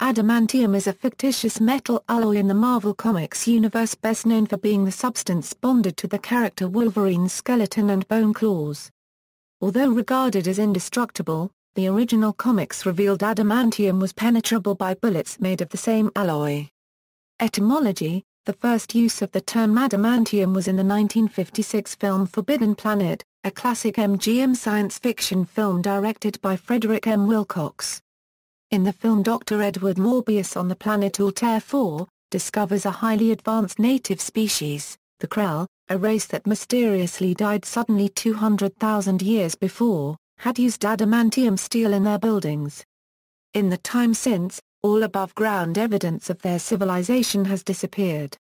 Adamantium is a fictitious metal alloy in the Marvel Comics universe, best known for being the substance bonded to the character Wolverine's skeleton and bone claws. Although regarded as indestructible, the original comics revealed adamantium was penetrable by bullets made of the same alloy. Etymology: the first use of the term adamantium was in the 1956 film Forbidden Planet, a classic MGM science fiction film directed by Frederick M. Wilcox. In the film, Dr. Edward Morbius on the planet Altair 4, discovers a highly advanced native species, the Krell, a race that mysteriously died suddenly 200,000 years before, had used adamantium steel in their buildings. In the time since, all above-ground evidence of their civilization has disappeared.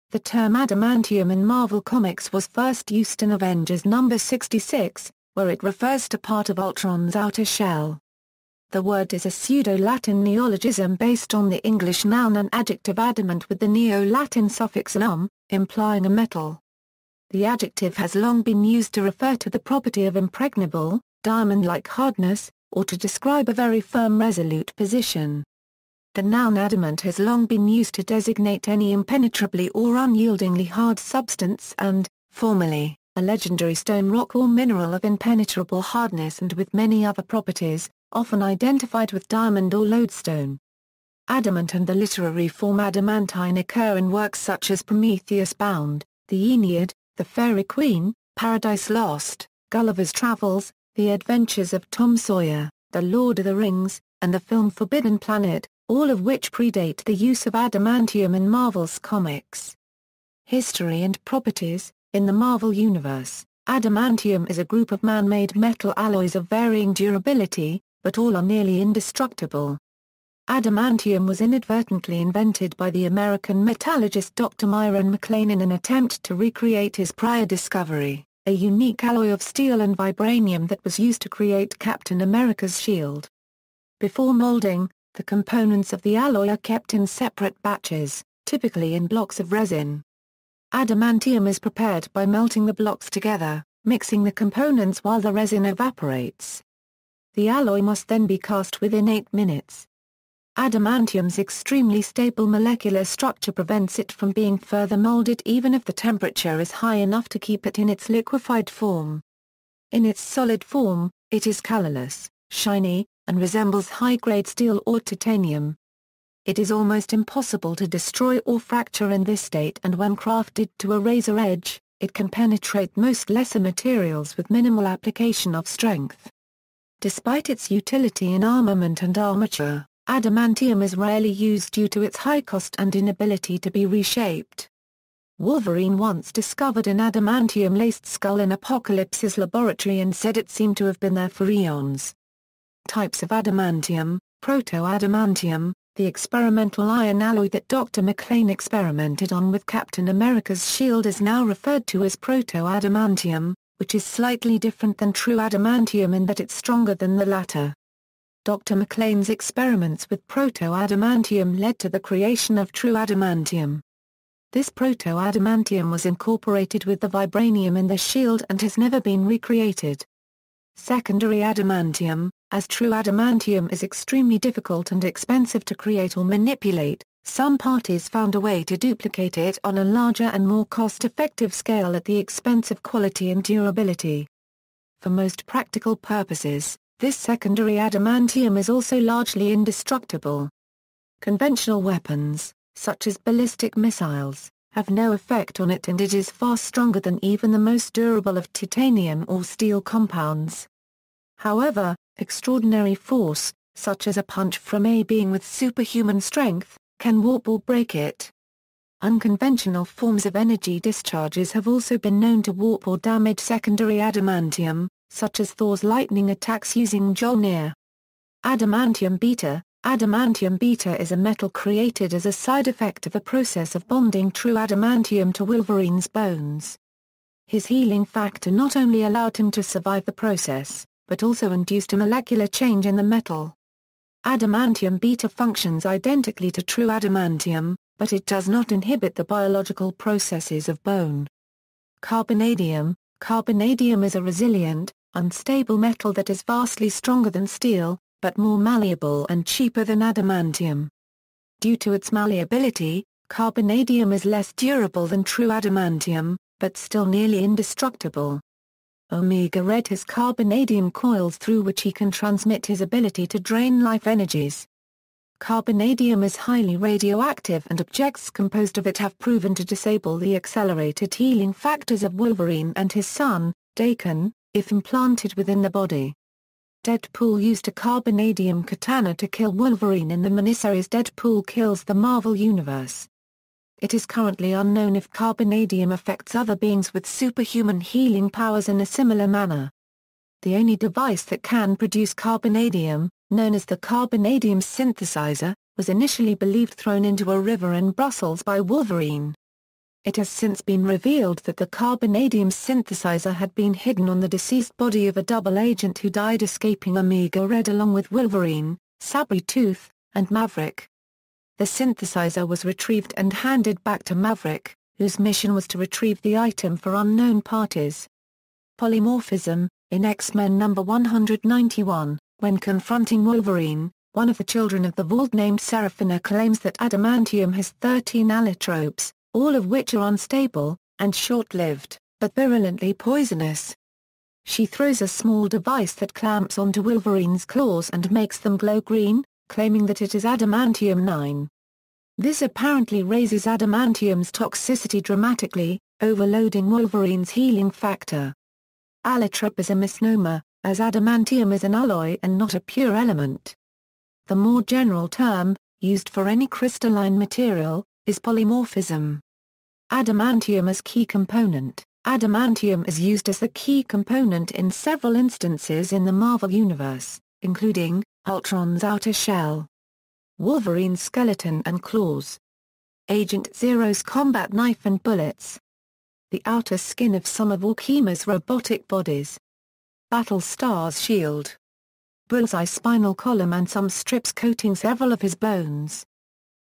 The term adamantium in Marvel Comics was first used in Avengers number 66, where it refers to part of Ultron's outer shell. The word is a pseudo-Latin neologism based on the English noun and adjective adamant with the Neo-Latin suffix -um, implying a metal. The adjective has long been used to refer to the property of impregnable, diamond-like hardness, or to describe a very firm, resolute position. The noun adamant has long been used to designate any impenetrably or unyieldingly hard substance and, formerly, a legendary stone, rock or mineral of impenetrable hardness and with many other properties, often identified with diamond or lodestone. Adamant and the literary form adamantine occur in works such as Prometheus Bound, the Aeneid, the Fairy Queen, Paradise Lost, Gulliver's Travels, The Adventures of Tom Sawyer, The Lord of the Rings, and the film Forbidden Planet, all of which predate the use of adamantium in Marvel's comics. History and properties: in the Marvel Universe, adamantium is a group of man-made metal alloys of varying durability, but all are nearly indestructible. Adamantium was inadvertently invented by the American metallurgist Dr. Myron McLean in an attempt to recreate his prior discovery, a unique alloy of steel and vibranium that was used to create Captain America's shield. Before molding, the components of the alloy are kept in separate batches, typically in blocks of resin. Adamantium is prepared by melting the blocks together, mixing the components while the resin evaporates. The alloy must then be cast within 8 minutes. Adamantium's extremely stable molecular structure prevents it from being further molded even if the temperature is high enough to keep it in its liquefied form. In its solid form, it is colorless, shiny, and resembles high-grade steel or titanium. It is almost impossible to destroy or fracture in this state, and when crafted to a razor edge, it can penetrate most lesser materials with minimal application of strength. Despite its utility in armament and armature, adamantium is rarely used due to its high cost and inability to be reshaped. Wolverine once discovered an adamantium-laced skull in Apocalypse's laboratory and said it seemed to have been there for eons. Types of adamantium: Proto adamantium, the experimental iron alloy that Dr. McLean experimented on with Captain America's shield, is now referred to as Proto adamantium, which is slightly different than true adamantium in that it's stronger than the latter. Dr. McLean's experiments with Proto adamantium led to the creation of true adamantium. This Proto adamantium was incorporated with the vibranium in the shield and has never been recreated. Secondary adamantium: as true adamantium is extremely difficult and expensive to create or manipulate, some parties found a way to duplicate it on a larger and more cost-effective scale at the expense of quality and durability. For most practical purposes, this secondary adamantium is also largely indestructible. Conventional weapons, such as ballistic missiles, have no effect on it, and it is far stronger than even the most durable of titanium or steel compounds. However, extraordinary force, such as a punch from a being with superhuman strength, can warp or break it. Unconventional forms of energy discharges have also been known to warp or damage secondary adamantium, such as Thor's lightning attacks using Mjolnir. Adamantium beta: adamantium beta is a metal created as a side effect of the process of bonding true adamantium to Wolverine's bones. His healing factor not only allowed him to survive the process, but also induced a molecular change in the metal. Adamantium beta functions identically to true adamantium, but it does not inhibit the biological processes of bone. Carbonadium: carbonadium is a resilient, unstable metal that is vastly stronger than steel, but more malleable and cheaper than adamantium. Due to its malleability, carbonadium is less durable than true adamantium, but still nearly indestructible. Omega Red has carbonadium coils through which he can transmit his ability to drain life energies. Carbonadium is highly radioactive and objects composed of it have proven to disable the accelerated healing factors of Wolverine and his son, Daken, if implanted within the body. Deadpool used a carbonadium katana to kill Wolverine in the miniseries Deadpool Kills the Marvel Universe. It is currently unknown if carbonadium affects other beings with superhuman healing powers in a similar manner. The only device that can produce carbonadium, known as the carbonadium synthesizer, was initially believed thrown into a river in Brussels by Wolverine. It has since been revealed that the carbonadium synthesizer had been hidden on the deceased body of a double agent who died escaping Omega Red along with Wolverine, Sabretooth, and Maverick. The synthesizer was retrieved and handed back to Maverick, whose mission was to retrieve the item for unknown parties. Polymorphism. In X-Men number 191, when confronting Wolverine, one of the children of the Vault named Seraphina claims that adamantium has 13 allotropes, all of which are unstable, and short-lived, but virulently poisonous. She throws a small device that clamps onto Wolverine's claws and makes them glow green, claiming that it is adamantium 9. This apparently raises adamantium's toxicity dramatically, overloading Wolverine's healing factor. Allotrope is a misnomer, as adamantium is an alloy and not a pure element. The more general term, used for any crystalline material, is polymorphism. Adamantium as key component. Adamantium is used as the key component in several instances in the Marvel Universe, including Ultron's outer shell, Wolverine's skeleton and claws, Agent Zero's combat knife and bullets, the outer skin of some of Orkima's robotic bodies, Battlestar's shield, Bullseye's spinal column and some strips coating several of his bones,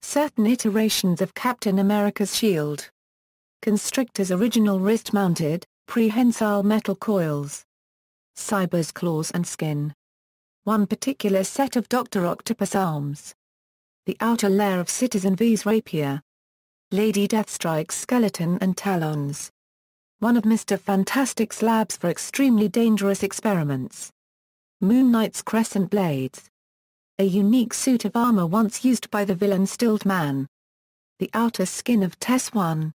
certain iterations of Captain America's shield, Constrictor's original wrist-mounted, prehensile metal coils, Cyber's claws and skin, one particular set of Dr. Octopus arms, the outer layer of Citizen V's rapier, Lady Deathstrike's skeleton and talons, one of Mr. Fantastic's labs for extremely dangerous experiments, Moon Knight's crescent blades, a unique suit of armor once used by the villain Stilt Man, the outer skin of Tess-1,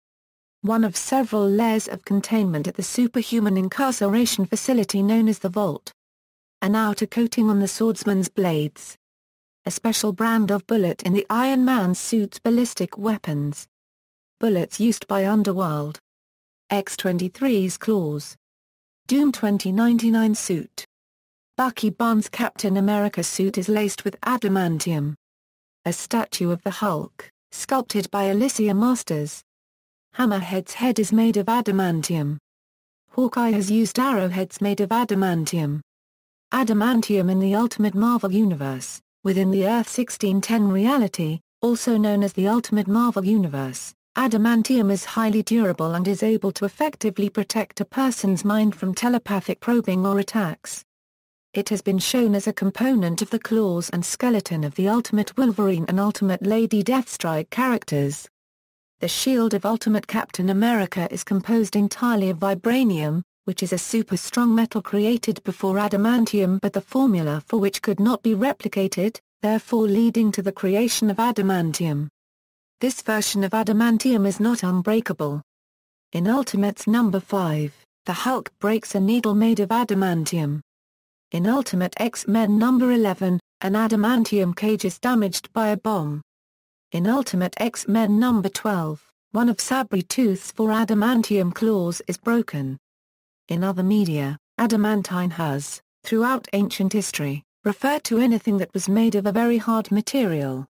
one of several layers of containment at the superhuman incarceration facility known as the Vault, an outer coating on the swordsman's blades, a special brand of bullet in the Iron Man's suit's ballistic weapons, bullets used by Underworld, X-23's claws, Doom 2099 suit. Bucky Barnes' Captain America suit is laced with adamantium. A statue of the Hulk, sculpted by Alicia Masters. Hammerhead's head is made of adamantium. Hawkeye has used arrowheads made of adamantium. Adamantium in the Ultimate Marvel Universe, within the Earth 1610 reality, also known as the Ultimate Marvel Universe, adamantium is highly durable and is able to effectively protect a person's mind from telepathic probing or attacks. It has been shown as a component of the claws and skeleton of the Ultimate Wolverine and Ultimate Lady Deathstrike characters. The shield of Ultimate Captain America is composed entirely of vibranium, which is a super-strong metal created before adamantium but the formula for which could not be replicated, therefore leading to the creation of adamantium. This version of adamantium is not unbreakable. In Ultimates number 5, the Hulk breaks a needle made of adamantium. In Ultimate X-Men number 11, an adamantium cage is damaged by a bomb. In Ultimate X-Men number 12, one of Sabretooth's 4 adamantium claws is broken. In other media, adamantine has, throughout ancient history, referred to anything that was made of a very hard material.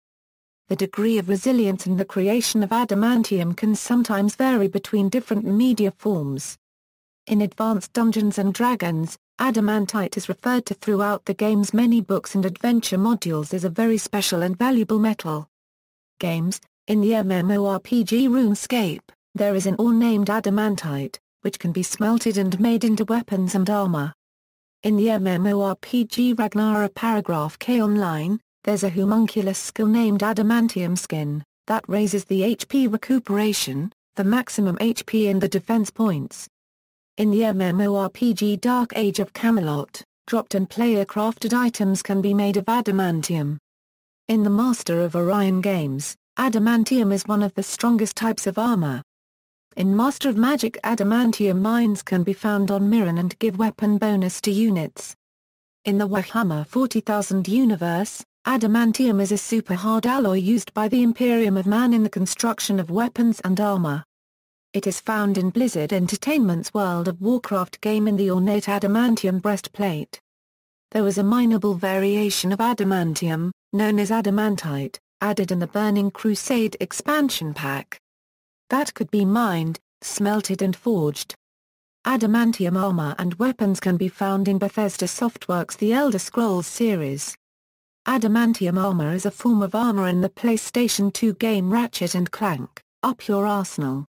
The degree of resilience and the creation of adamantium can sometimes vary between different media forms. In Advanced Dungeons & Dragons, adamantite is referred to throughout the game's many books and adventure modules as a very special and valuable metal. Games. In the MMORPG RuneScape, there is an ore named adamantite, which can be smelted and made into weapons and armor. In the MMORPG Ragnarok Paragraph K Online, There's a homunculus skill named Adamantium Skin, that raises the HP recuperation, the maximum HP and the defense points. In the MMORPG Dark Age of Camelot, dropped and player-crafted items can be made of adamantium. In the Master of Orion games, adamantium is one of the strongest types of armor. In Master of Magic, adamantium mines can be found on Mirren and give weapon bonus to units. In the Warhammer 40,000 universe, adamantium is a super-hard alloy used by the Imperium of Man in the construction of weapons and armor. It is found in Blizzard Entertainment's World of Warcraft game in the ornate adamantium breastplate. There was a mineable variation of adamantium, known as adamantite, added in the Burning Crusade expansion pack. That could be mined, smelted and forged. Adamantium armor and weapons can be found in Bethesda Softworks' The Elder Scrolls series. Adamantium armor is a form of armor in the PlayStation 2 game Ratchet & Clank, Up Your Arsenal.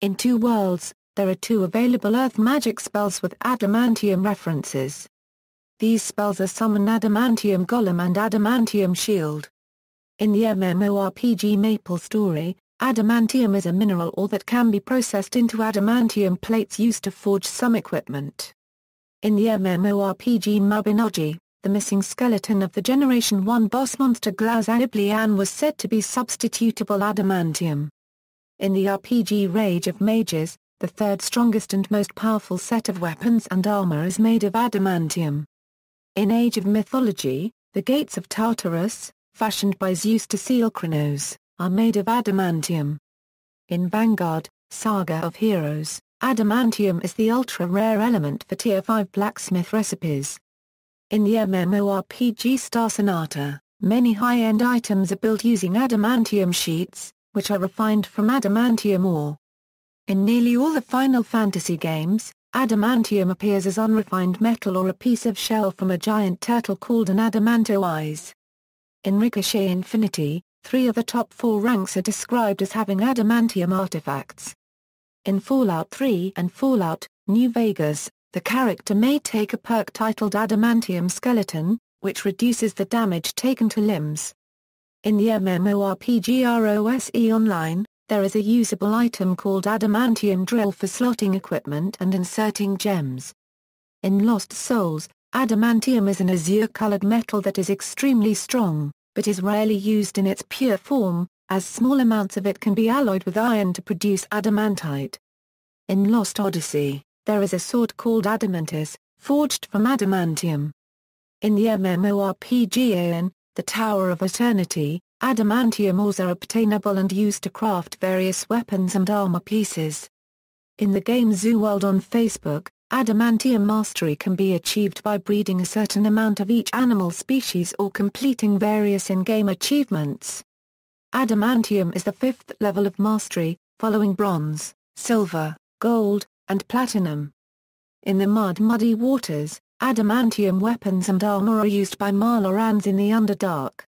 In Two Worlds, there are 2 available Earth magic spells with adamantium references. These spells are Summon Adamantium Golem and Adamantium Shield. In the MMORPG MapleStory, adamantium is a mineral ore that can be processed into adamantium plates used to forge some equipment. In the MMORPG Mabinogi, the missing skeleton of the Generation 1 boss monster Glazablian was said to be substitutable adamantium. In the RPG Rage of Mages, the 3rd strongest and most powerful set of weapons and armor is made of adamantium. In Age of Mythology, the Gates of Tartarus, fashioned by Zeus to seal Kronos, are made of adamantium. In Vanguard, Saga of Heroes, adamantium is the ultra-rare element for Tier 5 blacksmith recipes. In the MMORPG Star Sonata, many high-end items are built using adamantium sheets, which are refined from adamantium ore. In nearly all the Final Fantasy games, adamantium appears as unrefined metal or a piece of shell from a giant turtle called an adamantoise. In Ricochet Infinity, 3 of the top 4 ranks are described as having adamantium artifacts. In Fallout 3 and Fallout, New Vegas, the character may take a perk titled Adamantium Skeleton, which reduces the damage taken to limbs. In the MMORPG ROSE Online, there is a usable item called Adamantium Drill for slotting equipment and inserting gems. In Lost Souls, adamantium is an azure-colored metal that is extremely strong, but is rarely used in its pure form, as small amounts of it can be alloyed with iron to produce adamantite. In Lost Odyssey, there is a sword called Adamantus, forged from adamantium. In the MMORPG Aeon, the Tower of Eternity, adamantium ores are obtainable and used to craft various weapons and armor pieces. In the game Zoo World on Facebook, adamantium mastery can be achieved by breeding a certain amount of each animal species or completing various in-game achievements. Adamantium is the 5th level of mastery, following bronze, silver, gold, and platinum. In the Muddy Waters, adamantium weapons and armor are used by Malorans in the Underdark.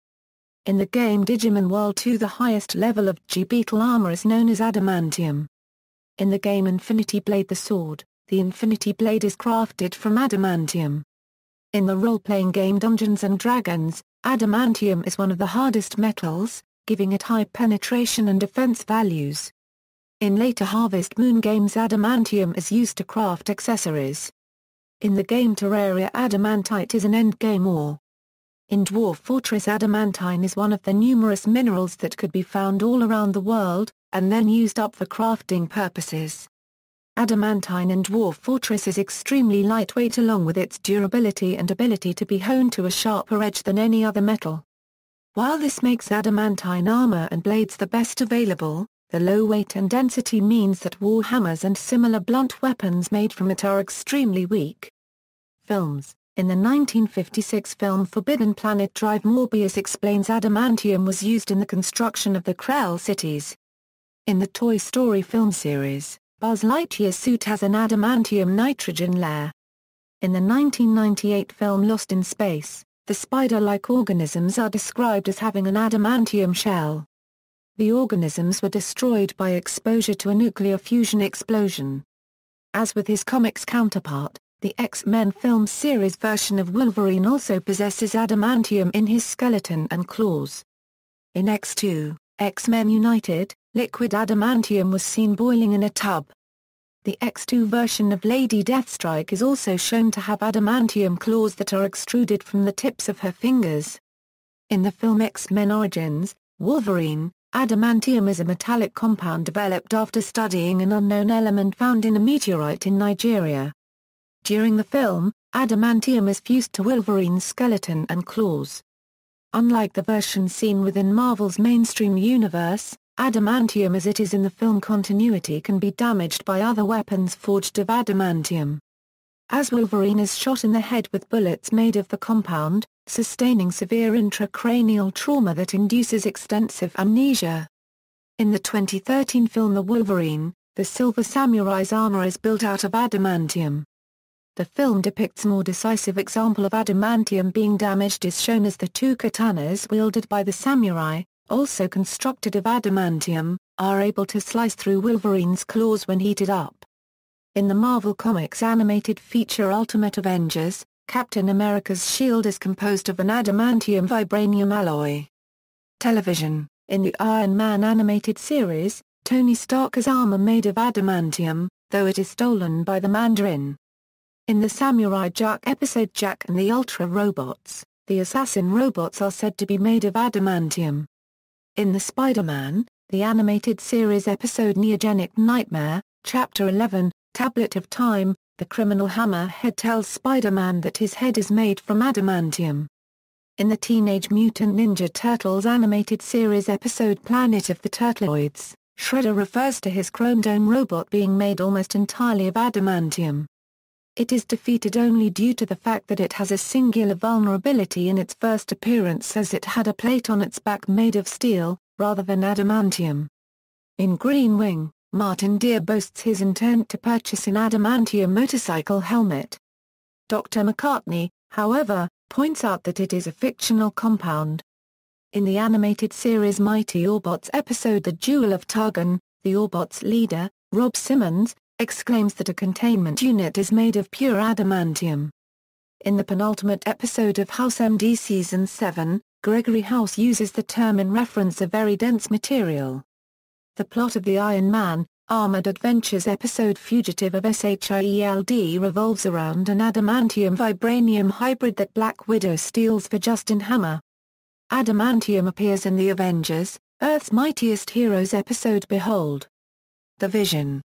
In the game Digimon World 2, the highest level of G-Beetle armor is known as adamantium. In the game Infinity Blade, the sword, the Infinity Blade is crafted from adamantium. In the role-playing game Dungeons & Dragons, adamantium is one of the hardest metals, giving it high penetration and defense values. In later Harvest Moon games adamantium is used to craft accessories. In the game Terraria, adamantite is an endgame ore. In Dwarf Fortress, adamantine is one of the numerous minerals that could be found all around the world, and then used up for crafting purposes. Adamantine in Dwarf Fortress is extremely lightweight along with its durability and ability to be honed to a sharper edge than any other metal. While this makes adamantine armor and blades the best available, the low weight and density means that warhammers and similar blunt weapons made from it are extremely weak. Films. In the 1956 film Forbidden Planet Drive, Morbius explains adamantium was used in the construction of the Krell cities. In the Toy Story film series, Buzz Lightyear's suit has an adamantium nitrogen layer. In the 1998 film Lost in Space, the spider-like organisms are described as having an adamantium shell. The organisms were destroyed by exposure to a nuclear fusion explosion. As with his comics counterpart, The X-Men film series version of Wolverine also possesses adamantium in his skeleton and claws. In X2, X-Men United, liquid adamantium was seen boiling in a tub. The X2 version of Lady Deathstrike is also shown to have adamantium claws that are extruded from the tips of her fingers. In the film X-Men Origins, Wolverine, adamantium is a metallic compound developed after studying an unknown element found in a meteorite in Nigeria. During the film, adamantium is fused to Wolverine's skeleton and claws. Unlike the version seen within Marvel's mainstream universe, adamantium as it is in the film continuity can be damaged by other weapons forged of adamantium. As Wolverine is shot in the head with bullets made of the compound, sustaining severe intracranial trauma that induces extensive amnesia. In the 2013 film The Wolverine, the Silver Samurai's armor is built out of adamantium. The film depicts a more decisive example of adamantium being damaged is shown as the two katanas wielded by the samurai, also constructed of adamantium, are able to slice through Wolverine's claws when heated up. In the Marvel Comics animated feature Ultimate Avengers, Captain America's shield is composed of an adamantium vibranium alloy. Television: in the Iron Man animated series, Tony Stark has armor made of adamantium, though it is stolen by the Mandarin. In the Samurai Jack episode Jack and the Ultra Robots, the assassin robots are said to be made of adamantium. In the Spider-Man, the animated series episode Neogenic Nightmare, Chapter 11, Tablet of Time, the criminal Hammerhead tells Spider-Man that his head is made from adamantium. In the Teenage Mutant Ninja Turtles animated series episode Planet of the Turtloids, Shredder refers to his Chrome Dome robot being made almost entirely of adamantium. It is defeated only due to the fact that it has a singular vulnerability in its first appearance as it had a plate on its back made of steel, rather than adamantium. In Green Wing, Martin Deer boasts his intent to purchase an adamantium motorcycle helmet. Dr. McCartney, however, points out that it is a fictional compound. In the animated series Mighty Orbots episode The Jewel of Targon, the Orbots leader, Rob Simmons, exclaims that a containment unit is made of pure adamantium. In the penultimate episode of House MD Season 7, Gregory House uses the term in reference a very dense material. The plot of the Iron Man, Armored Adventures episode Fugitive of SHIELD revolves around an adamantium-vibranium hybrid that Black Widow steals for Justin Hammer. Adamantium appears in the Avengers, Earth's Mightiest Heroes episode Behold the Vision,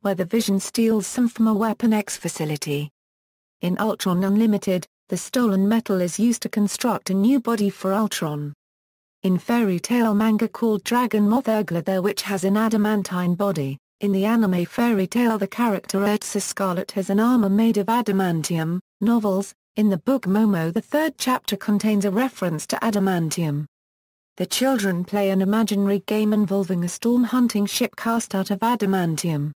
where the Vision steals some from a Weapon X facility. In Ultron Unlimited, the stolen metal is used to construct a new body for Ultron. In fairy tale manga called Dragon Moth Urgla which has an adamantine body, in the anime fairy tale the character Ursa Scarlet has an armor made of adamantium. Novels: in the book Momo the third chapter contains a reference to adamantium. The children play an imaginary game involving a storm-hunting ship cast out of adamantium.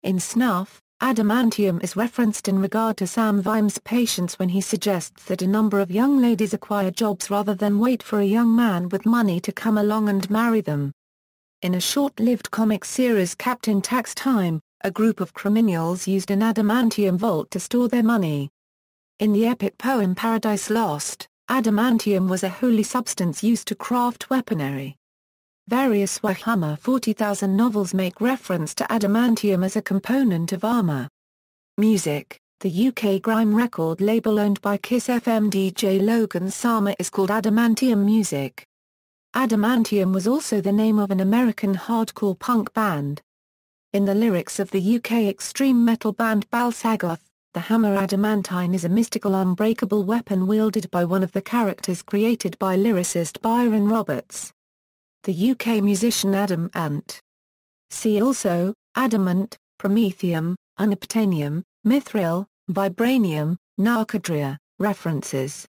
In Snuff, adamantium is referenced in regard to Sam Vimes' patience when he suggests that a number of young ladies acquire jobs rather than wait for a young man with money to come along and marry them. In a short-lived comic series Captain Tax Time, a group of criminals used an adamantium vault to store their money. In the epic poem Paradise Lost, adamantium was a holy substance used to craft weaponry. Various Warhammer 40,000 novels make reference to adamantium as a component of armor. Music: the UK grime record label owned by Kiss FM DJ Logan Sama is called Adamantium Music. Adamantium was also the name of an American hardcore punk band. In the lyrics of the UK extreme metal band Balsagoth, the hammer adamantine is a mystical unbreakable weapon wielded by one of the characters created by lyricist Byron Roberts. The UK musician Adam Ant. See also, adamant, promethium, unobtainium, mithril, vibranium, narcodria. References